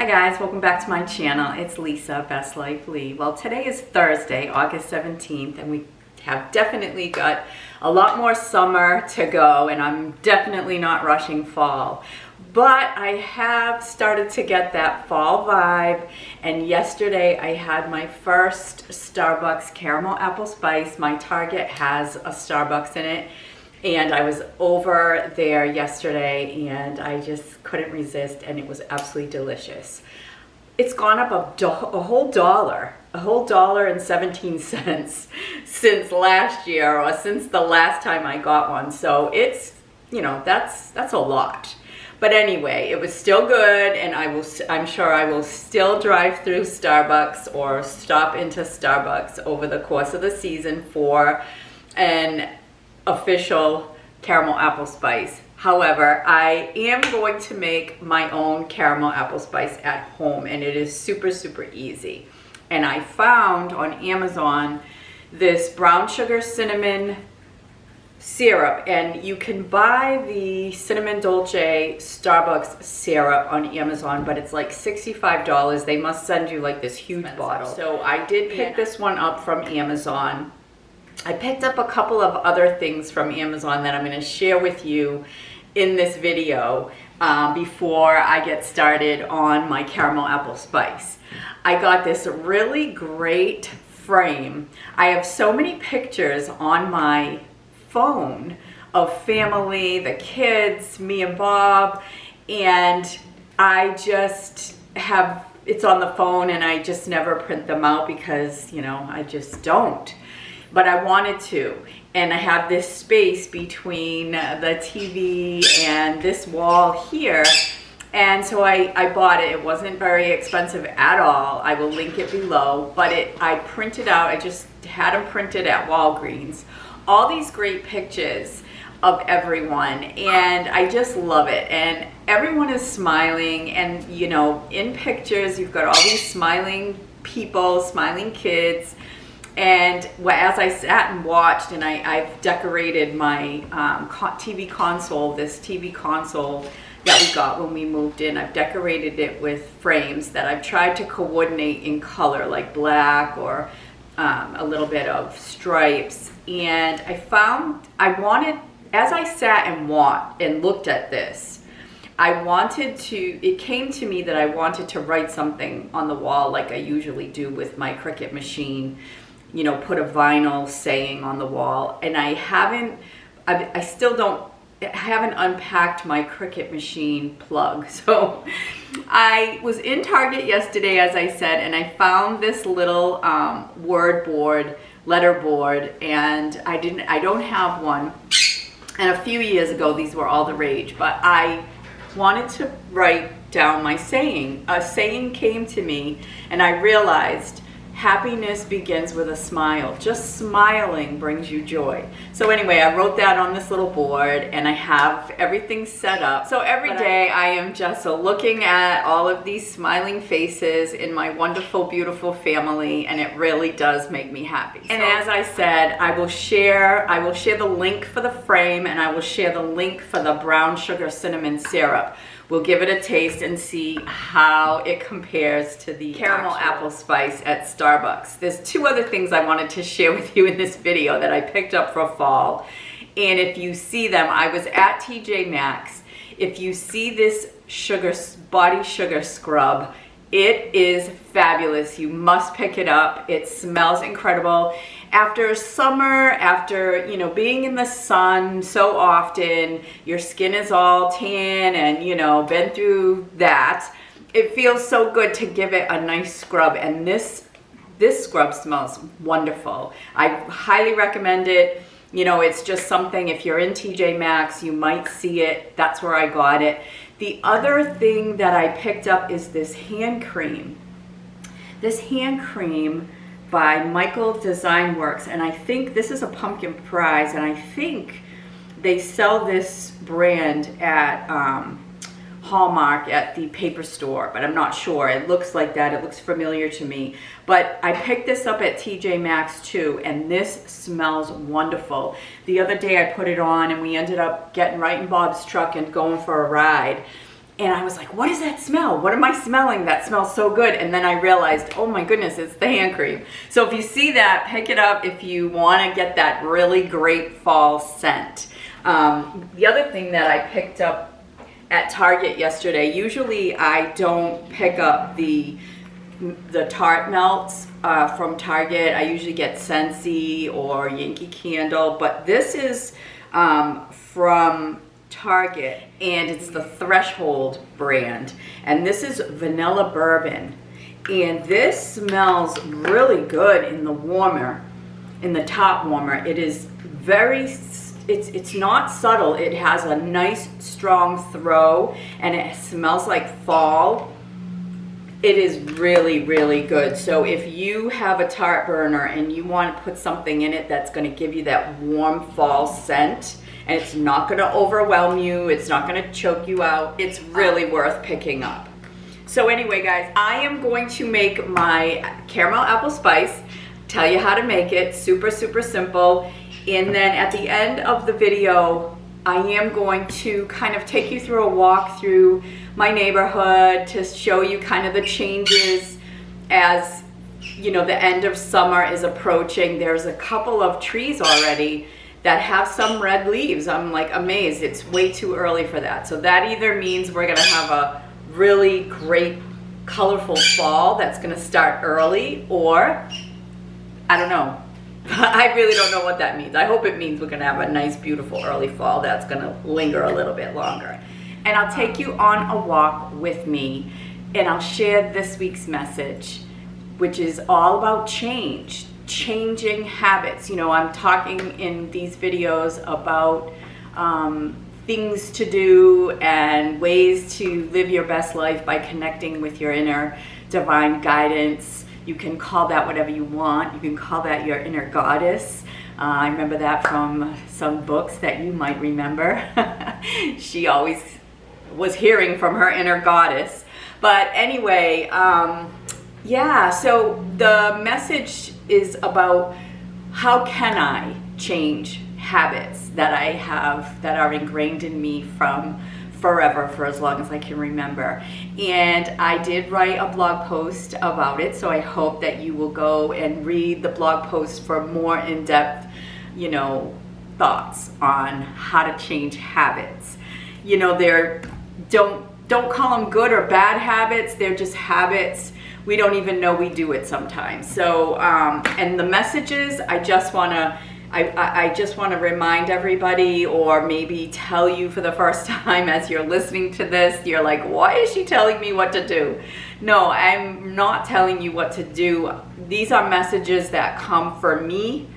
Hi guys, welcome back to my channel. It's Lisa, Best Life Lee. Well, today is Thursday, August 17th, and we have definitely got a lot more summer to go, and I'm definitely not rushing fall. But I have started to get that fall vibe, and yesterday I had my first Starbucks caramel apple spice. My Target has a Starbucks in it, and I was over there yesterday and I just couldn't resist, and it was absolutely delicious. It's gone up a whole dollar and 17 cents since last year, or since the last time I got one. So it's, you know, that's a lot. But anyway, it was still good, and I'm sure I will still drive through Starbucks or stop into Starbucks over the course of the season for an official caramel apple spice. However, I am going to make my own caramel apple spice at home, and it is super easy. And I found on Amazon this brown sugar cinnamon syrup, and you can buy the cinnamon dolce Starbucks syrup on Amazon, but it's like $65. They must send you like this huge bottle. So I did pick this one up from Amazon. I picked up a couple of other things from Amazon that I'm going to share with you in this video before I get started on my caramel apple spice. I got this really great frame. I have so many pictures on my phone of family, the kids, me and Bob, and I just have, it's on the phone and I just never print them out because, you know, I just don't. But I wanted to, and I have this space between the TV and this wall here, and so I bought it. It wasn't very expensive at all. I will link it below, but I printed out, I just had them printed at Walgreens, all these great pictures of everyone, and I just love it. And everyone is smiling, and you know, in pictures you've got all these smiling people, smiling kids. And as I sat and watched, and I've decorated my TV console, this TV console that we got when we moved in, I've decorated it with frames that I've tried to coordinate in color, like black or a little bit of stripes. And I found, as I sat and looked at this, it came to me that I wanted to write something on the wall like I usually do with my Cricut machine. You know, put a vinyl saying on the wall, and I haven't unpacked my Cricut machine plug. So I was in Target yesterday, as I said, and I found this little word board, letter board, and I don't have one. And a few years ago, these were all the rage, but I wanted to write down my saying. A saying came to me, and I realized happiness begins with a smile. Just smiling brings you joy. So anyway, I wrote that on this little board, and I have everything set up. So every day I am just looking at all of these smiling faces in my wonderful, beautiful family, and it really does make me happy. And as I said, I will share the link for the frame, and I will share the link for the brown sugar cinnamon syrup. We'll give it a taste and see how it compares to the caramel apple spice at Starbucks. There's two other things I wanted to share with you in this video that I picked up for fall. And if you see them, I was at TJ Maxx. If you see this body sugar scrub, it is fabulous. You must pick it up. It smells incredible. After summer, after, you know, being in the sun so often, your skin is all tan and, you know, been through that, it feels so good to give it a nice scrub. And this scrub smells wonderful. I highly recommend it. You know, it's just something, if you're in TJ Maxx, you might see it. That's where I got it. The other thing that I picked up is this hand cream. This hand cream by Michael Design Works, and I think this is a pumpkin prize, and I think they sell this brand at Hallmark at the paper store, but I'm not sure. It looks like that. It looks familiar to me. But I picked this up at TJ Maxx too, and this smells wonderful. The other day I put it on, and we ended up getting right in Bob's truck and going for a ride. And I was like, what is that smell? What am I smelling? That smells so good. And then I realized, oh my goodness, it's the hand cream. So if you see that, pick it up if you want to get that really great fall scent. The other thing that I picked up at Target yesterday, usually I don't pick up the tart melts from Target. I usually get Scentsy or Yankee Candle, but this is from Target, and it's the Threshold brand, and this is vanilla bourbon, and this smells really good in the warmer, in the top warmer. It is very, it's not subtle. It has a nice strong throw, and it smells like fall. It is really, really good. So if you have a tart burner and you want to put something in it that's going to give you that warm fall scent, and it's not going to overwhelm you, it's not going to choke you out, it's really worth picking up. So anyway, guys, I am going to make my caramel apple spice, tell you how to make it, super, super simple. And then at the end of the video, I am going to kind of take you through a walk through my neighborhood to show you kind of the changes as, you know, the end of summer is approaching. There's a couple of trees already that have some red leaves. I'm like amazed. It's way too early for that. So that either means we're gonna have a really great colorful fall that's gonna start early, or I don't know. I really don't know what that means. I hope it means we're gonna have a nice, beautiful early fall that's gonna linger a little bit longer. And I'll take you on a walk with me, and I'll share this week's message, which is all about change, changing habits. You know, I'm talking in these videos about things to do and ways to live your best life by connecting with your inner divine guidance. You can call that whatever you want. You can call that your inner goddess. I remember that from some books that you might remember. She always was hearing from her inner goddess. But anyway, yeah, so the message is about how can I change habits that I have that are ingrained in me from forever, for as long as I can remember. And I did write a blog post about it, so I hope that you will go and read the blog post for more in-depth, you know, thoughts on how to change habits. You know, don't call them good or bad habits. They're just habits. We don't even know we do it sometimes. So, and the messages, I just want to remind everybody, or maybe tell you for the first time as you're listening to this, you're like, why is she telling me what to do? No, I'm not telling you what to do. These are messages that come for me,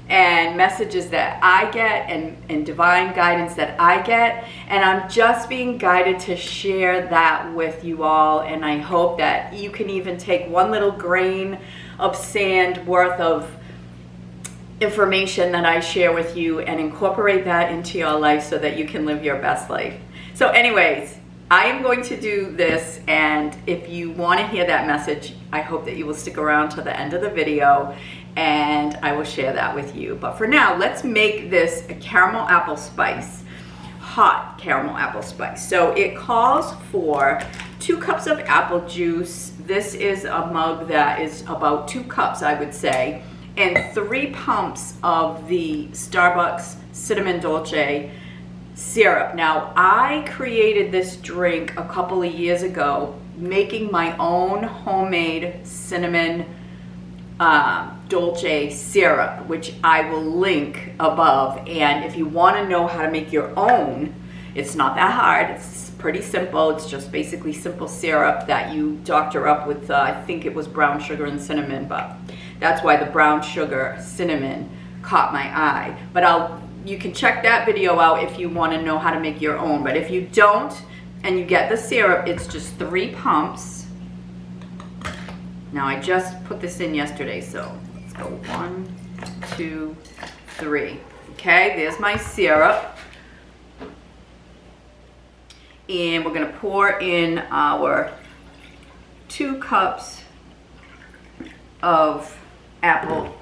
and messages that I get, and divine guidance that I get, and I'm just being guided to share that with you all. And I hope that you can even take one little grain of sand worth of information that I share with you and incorporate that into your life so that you can live your best life. So anyways, I am going to do this, and if you want to hear that message, I hope that you will stick around to the end of the video, and I will share that with you. But for now, let's make this a caramel apple spice, hot caramel apple spice. So it calls for 2 cups of apple juice. This is a mug that is about 2 cups, I would say, and 3 pumps of the Starbucks Cinnamon Dolce syrup. Now, I created this drink a couple of years ago, making my own homemade cinnamon Dolce syrup, which I will link above. And if you want to know how to make your own, it's not that hard. It's pretty simple. It's just basically simple syrup that you doctor up with, I think it was brown sugar and cinnamon, but that's why the brown sugar cinnamon caught my eye. But you can check that video out if you want to know how to make your own. But if you don't and you get the syrup, it's just 3 pumps. Now I just put this in yesterday, so let's go 1, 2, 3. Okay, there's my syrup. And we're gonna pour in our 2 cups of apple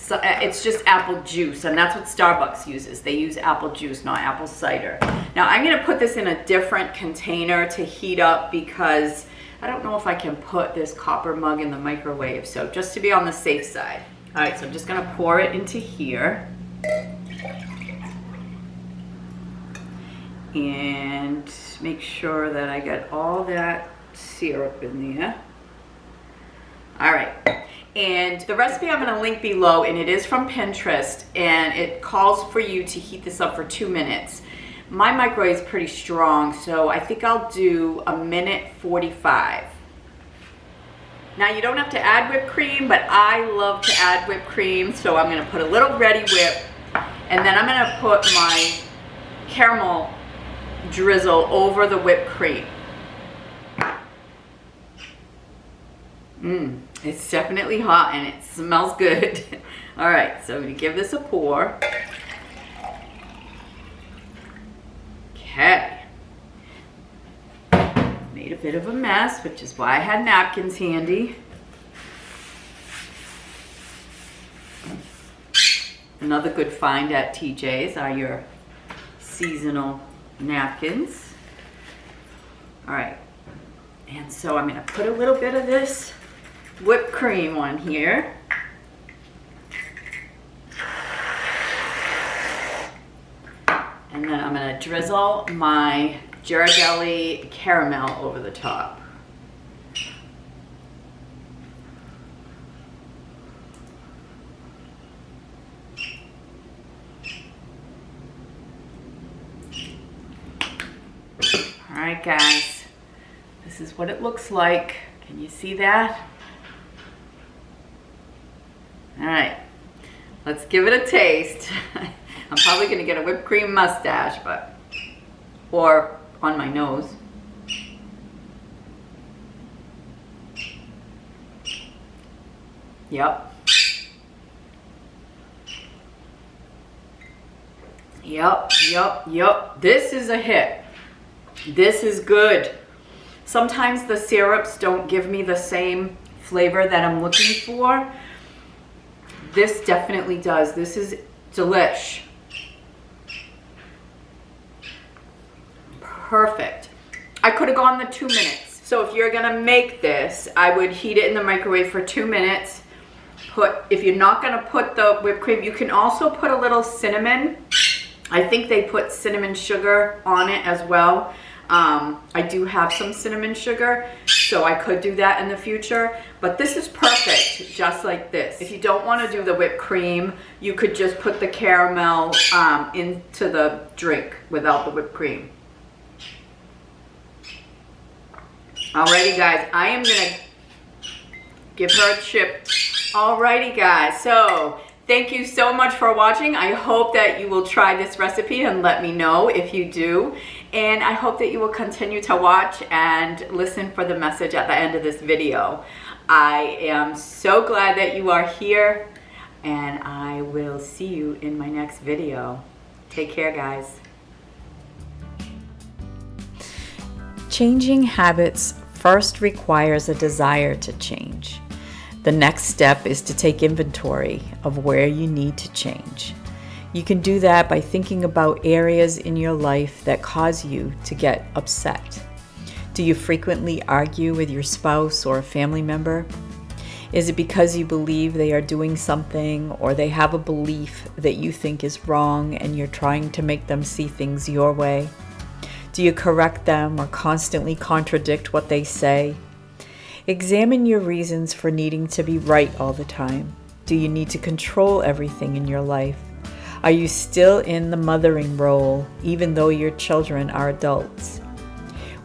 So, it's just apple juice, and that's what Starbucks uses. They use apple juice, not apple cider. Now I'm gonna put this in a different container to heat up because I don't know if I can put this copper mug in the microwave, so just to be on the safe side. All right, so I'm just gonna pour it into here. And make sure that I get all that syrup in there. All right, and the recipe I'm gonna link below, and it is from Pinterest, and it calls for you to heat this up for 2 minutes. My microwave is pretty strong, so I think I'll do 1:45. Now you don't have to add whipped cream, but I love to add whipped cream, so I'm gonna put a little Ready Whip, and then I'm gonna put my caramel drizzle over the whipped cream. It's definitely hot and it smells good. All right, so I'm gonna give this a pour. Okay. Made a bit of a mess, which is why I had napkins handy. Another good find at TJ's are your seasonal napkins. All right, and so I'm gonna put a little bit of this whipped cream on here. And then I'm gonna drizzle my Ghirardelli caramel over the top. All right, guys, this is what it looks like. Can you see that? All right, let's give it a taste. I'm probably gonna get a whipped cream mustache, or on my nose. Yep. Yep. This is a hit. This is good. Sometimes the syrups don't give me the same flavor that I'm looking for. This definitely does. This is delish. Perfect. I could have gone the 2 minutes. So if you're gonna make this, I would heat it in the microwave for 2 minutes. If you're not gonna put the whipped cream, you can also put a little cinnamon. I think they put cinnamon sugar on it as well. I do have some cinnamon sugar, so I could do that in the future, but this is perfect just like this. If you don't want to do the whipped cream, you could just put the caramel into the drink without the whipped cream. Alrighty guys, I am gonna give her a chip. Alrighty guys, so thank you so much for watching. I hope that you will try this recipe and let me know if you do. And I hope that you will continue to watch and listen for the message at the end of this video. I am so glad that you are here, and I will see you in my next video. Take care, guys. Changing habits first requires a desire to change. The next step is to take inventory of where you need to change. You can do that by thinking about areas in your life that cause you to get upset. Do you frequently argue with your spouse or a family member? Is it because you believe they are doing something, or they have a belief that you think is wrong and you're trying to make them see things your way? Do you correct them or constantly contradict what they say? Examine your reasons for needing to be right all the time. Do you need to control everything in your life? Are you still in the mothering role even though your children are adults?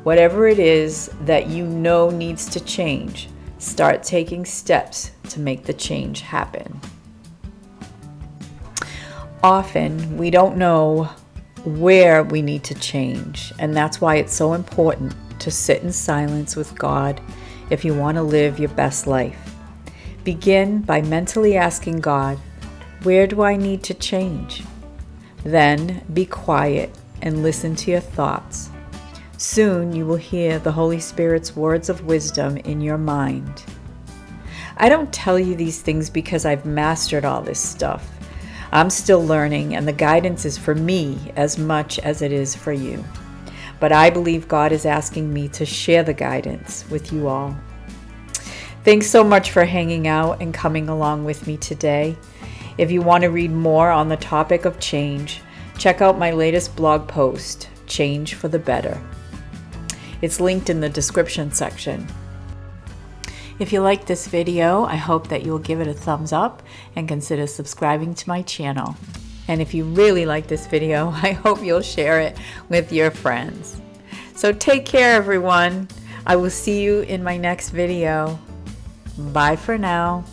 Whatever it is that you know needs to change, start taking steps to make the change happen. Often we don't know where we need to change, and that's why it's so important to sit in silence with God if you want to live your best life. Begin by mentally asking God, where do I need to change? Then be quiet and listen to your thoughts. Soon you will hear the Holy Spirit's words of wisdom in your mind. I don't tell you these things because I've mastered all this stuff. I'm still learning, and the guidance is for me as much as it is for you. But I believe God is asking me to share the guidance with you all. Thanks so much for hanging out and coming along with me today. If you want to read more on the topic of change, check out my latest blog post, Change for the Better. It's linked in the description section. If you like this video, I hope that you'll give it a thumbs up and consider subscribing to my channel. And if you really like this video, I hope you'll share it with your friends. So take care, everyone. I will see you in my next video. Bye for now.